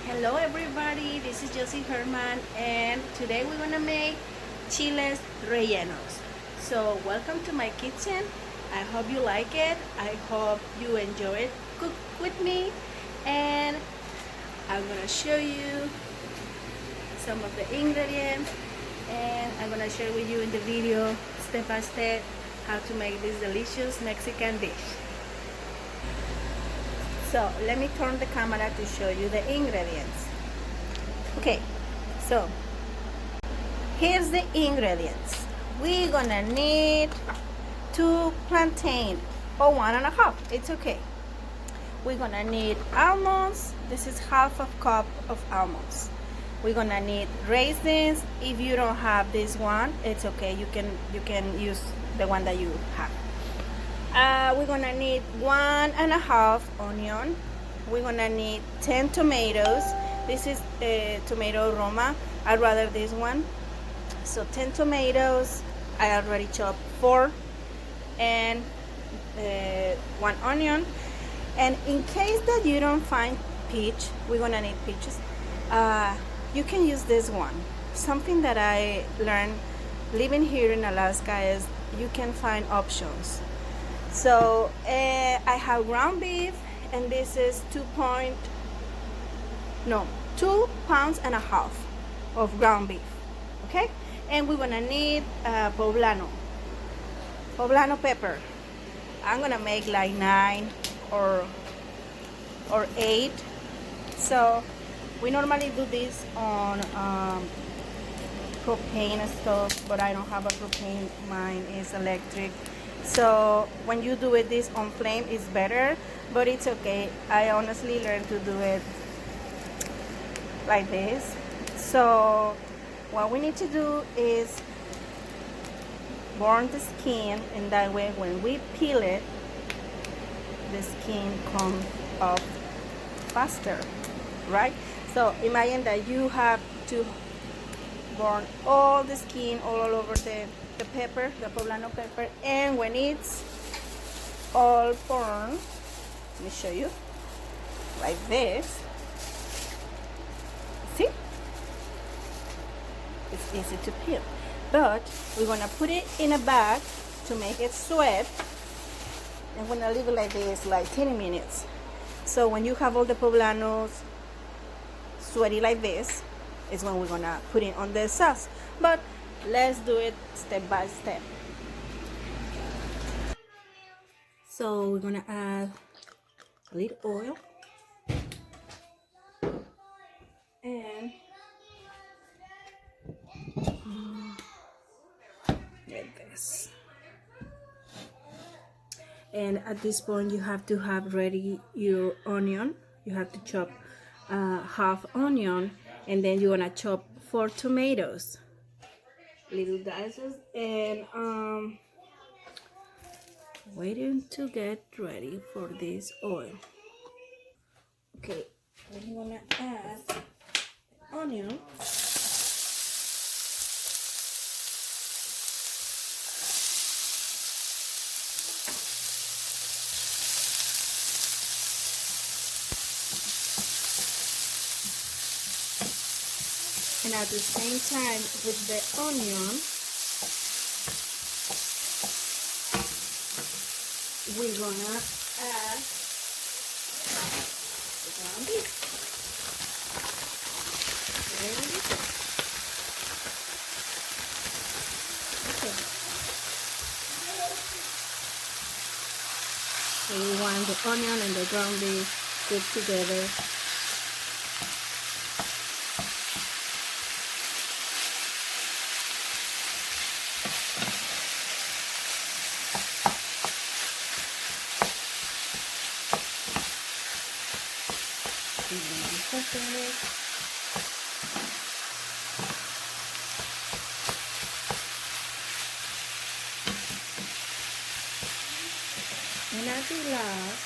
Hello everybody, this is Josie Herman and today we're gonna make Chiles Rellenos. So welcome to my kitchen. I hope you like it. I hope you enjoy it. Cook with me and I'm gonna show you some of the ingredients and I'm gonna share with you in the video step by step how to make this delicious Mexican dish. So let me turn the camera to show you the ingredients. Okay, so here's the ingredients. We're gonna need 2 plantain or 1.5, it's okay. We're gonna need almonds. This is half a cup of almonds. We're gonna need raisins. If you don't have this one, it's okay, you can use the one that you have. We're gonna need 1.5 onion. We're gonna need 10 tomatoes. This is tomato Roma. I'd rather this one. So 10 tomatoes. I already chopped 4 and 1 onion. And in case that you don't find peach, we're gonna need peaches. You can use this one. Something that I learned living here in Alaska is you can find options. So I have ground beef, and this is 2 pounds and a half of ground beef. Okay, and we're gonna need poblano pepper. I'm gonna make like 9 or 8. So we normally do this on propane stove, but I don't have a propane. Mine is electric. So when you do it this on flame is better, but it's okay. I honestly learned to do it like this. So what we need to do is burn the skin, and that way when we peel it, the skin comes off faster, right? So imagine that you have to burn all the skin all over the pepper, the poblano pepper, and when it's all burned, let me show you, like this. See? It's easy to peel, but we're gonna put it in a bag to make it sweat, and we're gonna leave it like this, like 10 minutes. So when you have all the poblanos sweaty like this, is when we're gonna put it on the sauce. But let's do it step by step. So we're gonna add a little oil and like this. And at this point you have to have ready your onion. You have to chop half onion, and then you're gonna chop 4 tomatoes, little dices, and waiting to get ready for this oil. Okay, I'm gonna add onion. And at the same time with the onion, we're gonna add the ground beef. Okay. So we want the onion and the ground beef cooked together. And at the last,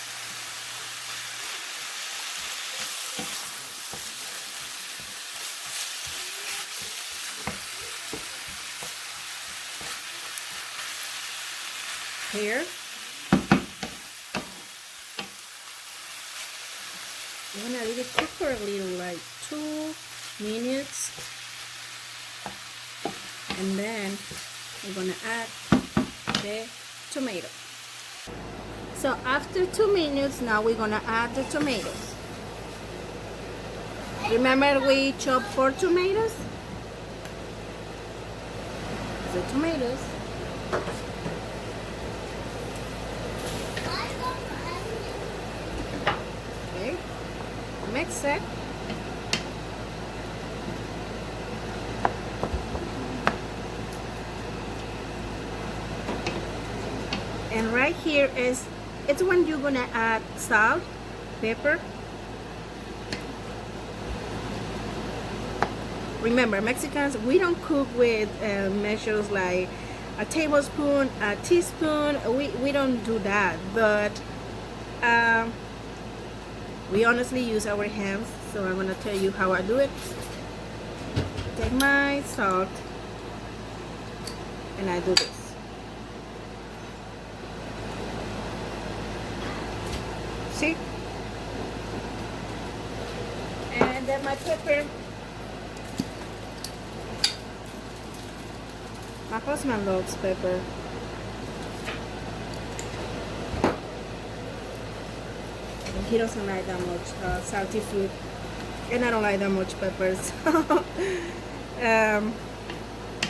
here, we're gonna leave leave it cook for a little, like 2 minutes, and then we're gonna add the tomato. So after 2 minutes, now we're gonna add the tomatoes. Remember we chopped 4 tomatoes? The tomatoes. Okay, mix it. And right here it's when you're gonna add salt, pepper. Remember, Mexicans, we don't cook with measures like a tablespoon, a teaspoon. We don't do that, but we honestly use our hands. So I'm gonna tell you how I do it. Take my salt and I do this. See? And then my pepper. My husband loves pepper. And he doesn't like that much salty food. And I don't like that much peppers.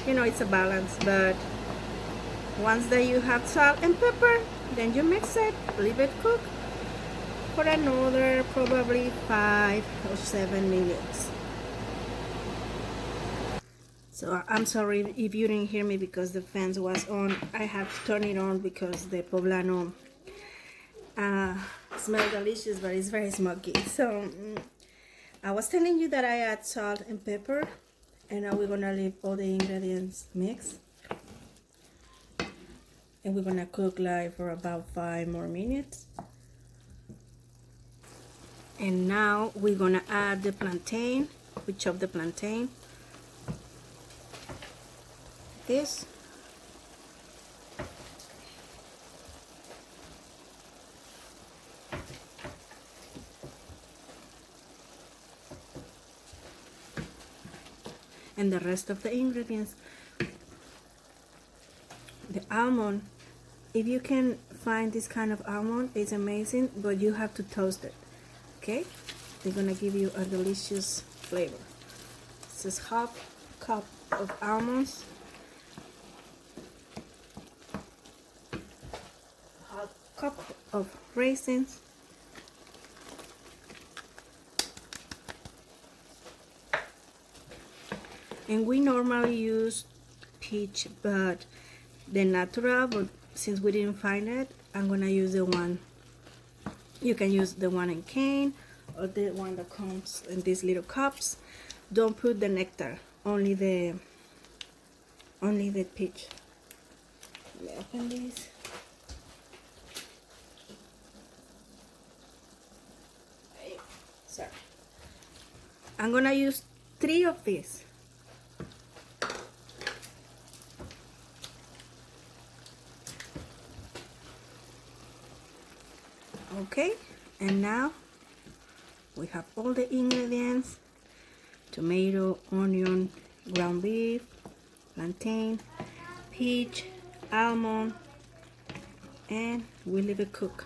You know, it's a balance. But once that you have salt and pepper, then you mix it, leave it cook for another probably 5 or 7 minutes. So I'm sorry if you didn't hear me because the fans was on. I had to turn it on because the poblano smells delicious, but it's very smoky. So I was telling you that I add salt and pepper, and now we're gonna leave all the ingredients mixed, and we're gonna cook like for about 5 more minutes. And now we're gonna add the plantain. We chop the plantain. This. And the rest of the ingredients. The almond, if you can find this kind of almond, it's amazing, but you have to toast it. Okay? They're gonna give you a delicious flavor. This is half cup of almonds. Cup of raisins, and we normally use peach, but the natural, but since we didn't find it, I'm gonna use the one. You can use the one in cane or the one that comes in these little cups. Don't put the nectar, only the peach. Let me open this. Sorry. I'm gonna use 3 of these. Okay, and now we have all the ingredients: tomato, onion, ground beef, plantain, peach, almond, and we leave it cook.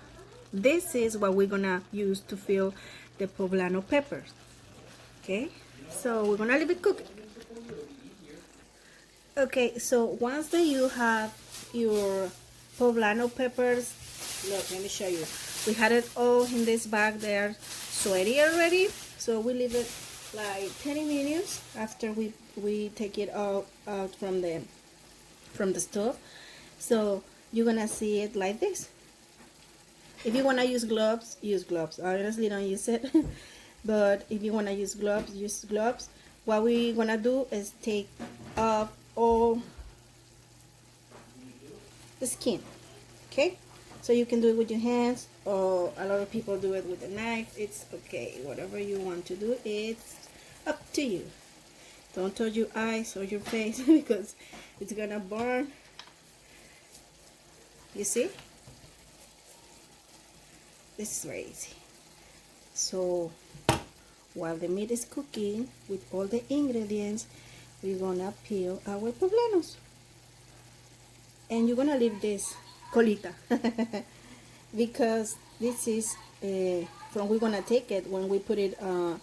This is what we're gonna use to fill the poblano peppers. Okay, so we're gonna leave it cook. Okay, so once that you have your poblano peppers, look, let me show you. We had it all in this bag there, sweaty already. So we leave it like 20 minutes after we take it out from the stove. So you're gonna see it like this. If you wanna use gloves, use gloves. I honestly don't use it, but if you wanna use gloves, use gloves. What we're gonna do is take off all the skin. Okay, so you can do it with your hands, or a lot of people do it with a knife. It's okay, whatever you want to do, it's up to you. Don't touch your eyes or your face because it's gonna burn. You see, this is very easy. So while the meat is cooking with all the ingredients, we're gonna peel our poblanos. And you're gonna leave this colita because this is from we're gonna take it when we put it on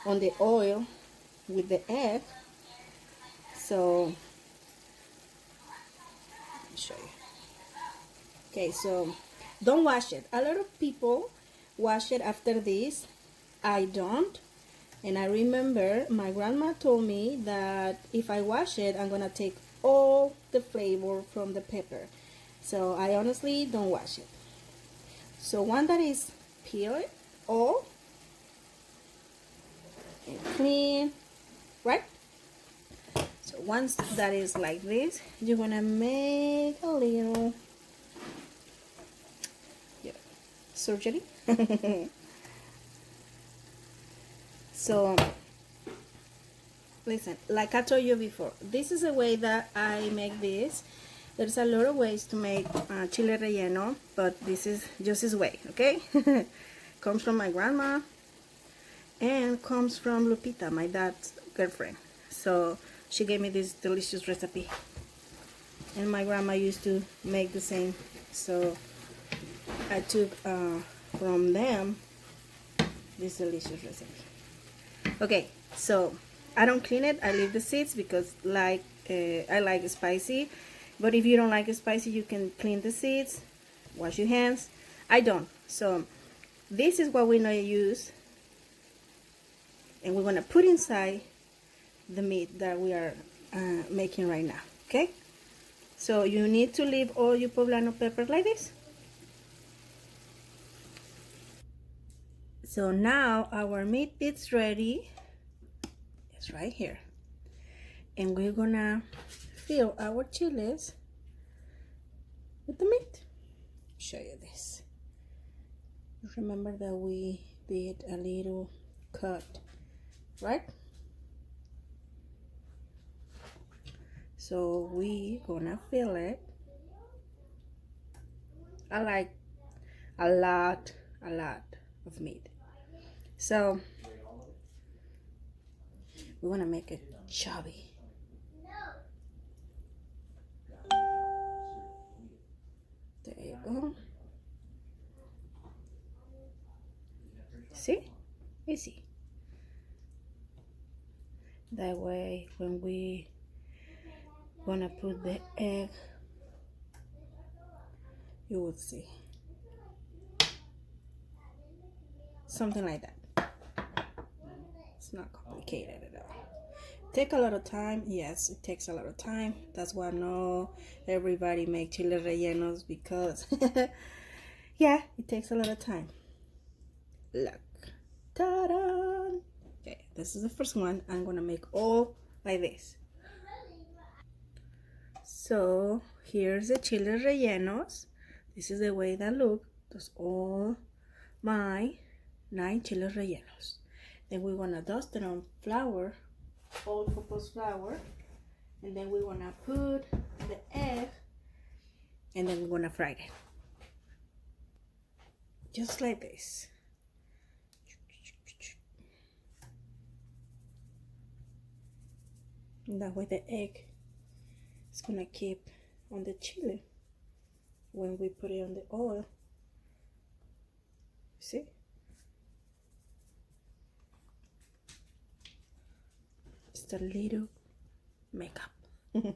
the oil with the egg. So let me show you. Okay, so don't wash it. A lot of people wash it after this. I don't. And I remember my grandma told me that if I wash it, I'm gonna take all the flavor from the pepper. So I honestly don't wash it. So one that is peeled all and clean, right? So once that is like this, you're gonna make a little surgery. So listen, like I told you before, this is the way that I make this. There's a lot of ways to make chile relleno, but this is just this way, okay? Comes from my grandma and comes from Lupita, my dad's girlfriend. So she gave me this delicious recipe, and my grandma used to make the same, so I took from them this delicious recipe. Okay, so I don't clean it. I leave the seeds because I like spicy. But if you don't like it spicy, you can clean the seeds, wash your hands. I don't. So this is what we're gonna use, and we're gonna put inside the meat that we are making right now. Okay. So you need to leave all your poblano peppers like this. So now our meat is ready. It's right here. And we're gonna fill our chiles with the meat. Show you this. Remember that we did a little cut, right? So we gonna fill it. I like a lot of meat. So we want to make it chubby. There you go. See? Easy. That way when we gonna put the egg, you will see. Something like that. It's not complicated at all. Take a lot of time. Yes, it takes a lot of time. That's why I know everybody make chile rellenos, because yeah, it takes a lot of time. Look. Ta-da! Okay, this is the first one. I'm gonna make all like this. So here's the chile rellenos. This is the way that look. That's all my 9 chile rellenos. Then we're gonna dust it on flour, all-purpose flour, and then we're gonna put the egg, and then we're gonna fry it. Just like this. And that way the egg is gonna keep on the chili when we put it on the oil. See? Just a little makeup. A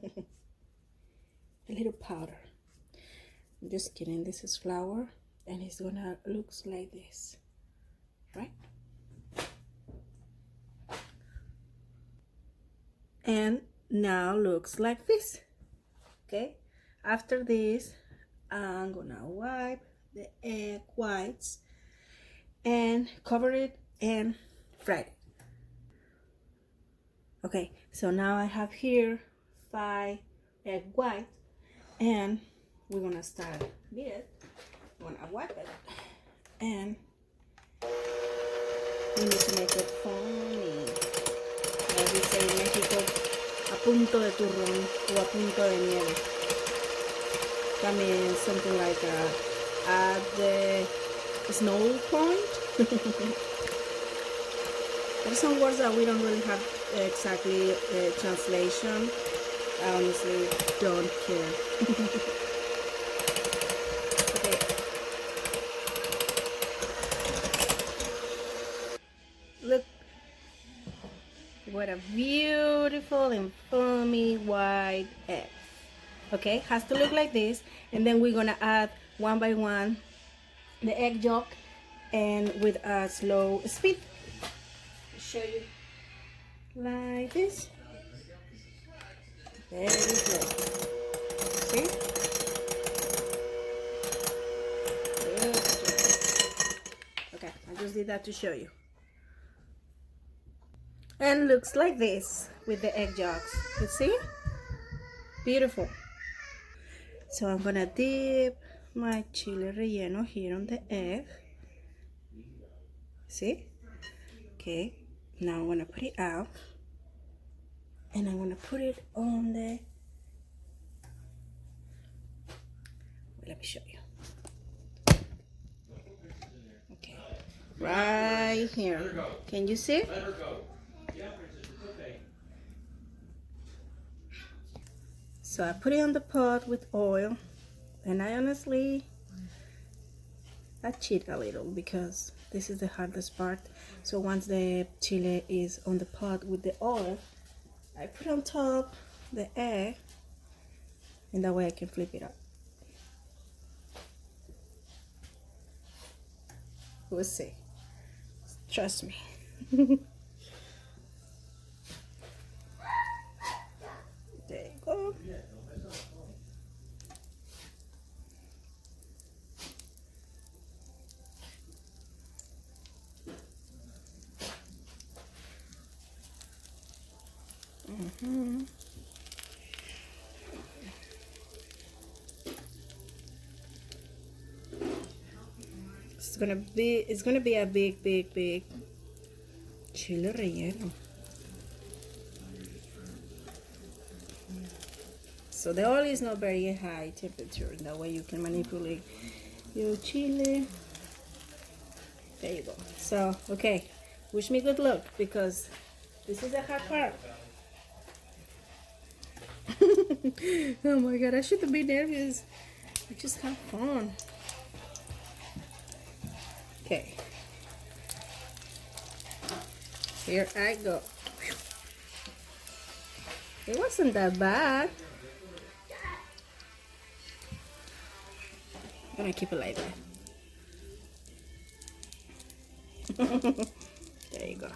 little powder. I'm just kidding. This is flour, and it's gonna looks like this, right? And now looks like this. Okay, after this I'm gonna wipe the egg whites and cover it and fry it. Okay, so now I have here 5 egg whites, and we're gonna start this. I'm gonna wipe it, and we need to make it foamy. As we say in Mexico, a punto de turrón o a punto de nieve. That means something like at the snow point. There's some words that we don't really have exactly a translation. I honestly don't care. Okay. Look what a beautiful and foamy white egg. Okay, has to look like this, and then we're gonna add one by one the egg yolk, and with a slow speed. Show you like this. Very slow. See? Good. Okay, I just did that to show you. And looks like this with the egg yolks. You see? Beautiful. So I'm gonna dip my chile relleno here on the egg. See? Okay. Now I'm gonna put it out, and I'm gonna put it on the. Let me show you. Okay. Right here. Can you see? So I put it on the pot with oil, and I honestly cheat a little because this is the hardest part. So once the chile is on the pot with the oil, I put on top the egg, and that way I can flip it up. We'll see. Trust me. There you go. It's gonna be a big chile relleno. So the oil is not very high temperature. That way you can manipulate your chile. There you go. So okay, wish me good luck because this is the hard part. Oh my god, I shouldn't be nervous. I just have fun. Okay. Here I go. It wasn't that bad. I'm gonna keep it like that. There you go.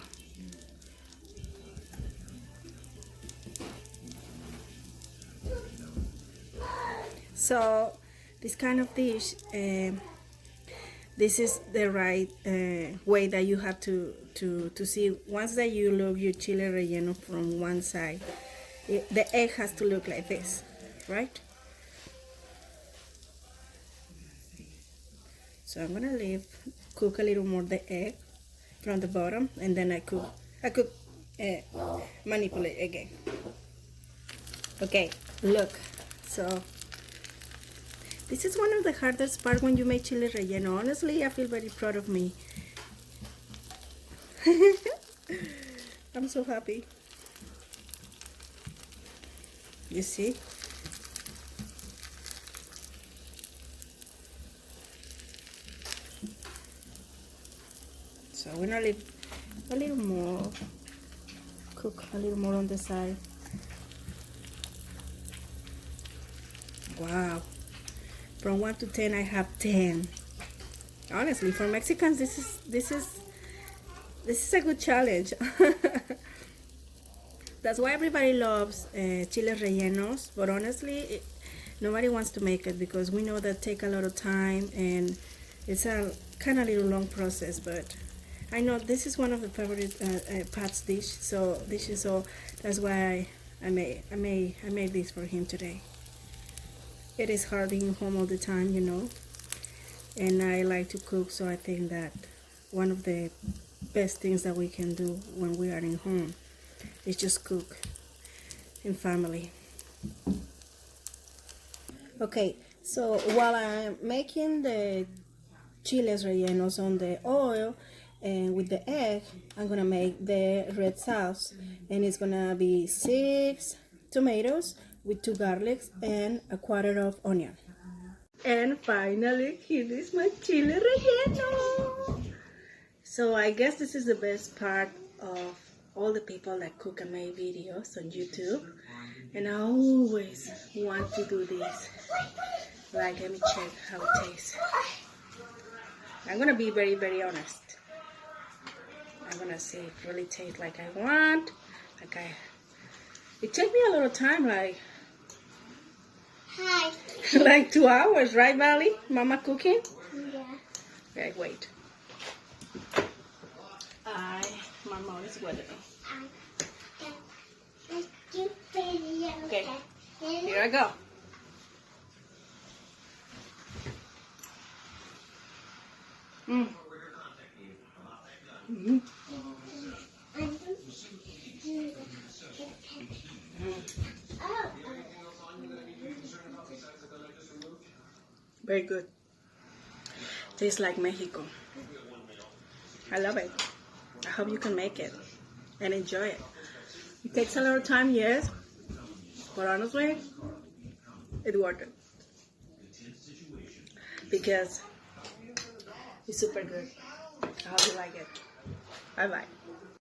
So this kind of dish, this is the right way that you have to see. Once that you look your chile relleno from one side, the egg has to look like this, right? So I'm gonna cook a little more the egg from the bottom, and then I manipulate again. Okay, look. So this is one of the hardest part when you make chile relleno. Honestly, I feel very proud of me. I'm so happy. You see? So we're gonna leave a little more, cook a little more on the side. Wow. From 1 to 10, I have 10. Honestly, for Mexicans, this is a good challenge. That's why everybody loves chiles rellenos. But honestly, nobody wants to make it because we know that take a lot of time and it's a kind of little long process. But I know this is one of the favorite Pat's dishes. So that's why I made this for him today. It is hard being home all the time, you know, and I like to cook, so I think that one of the best things that we can do when we are in home is just cook in family. Okay, so while I'm making the chiles rellenos on the oil, And with the egg, I'm gonna make the red sauce, and it's gonna be 6 tomatoes with 2 garlics and a quarter of onion. And finally, here is my chile relleno. So I guess this is the best part of all the people that cook and make videos on YouTube. And I always want to do this. Like, let me check how it tastes. I'm gonna be very, very honest. I'm gonna see if it really tastes like I want. It took me a little time, like Hi. like 2 hours, right, Valley? Mama cooking? Yeah. Okay, wait. My mom is with me. Okay, here I go. Mm. Mm-hmm. Very good. Tastes like Mexico. I love it. I hope you can make it and enjoy it. It takes a little time, yes, but honestly, it's worth it because it's super good. I hope you like it. Bye bye.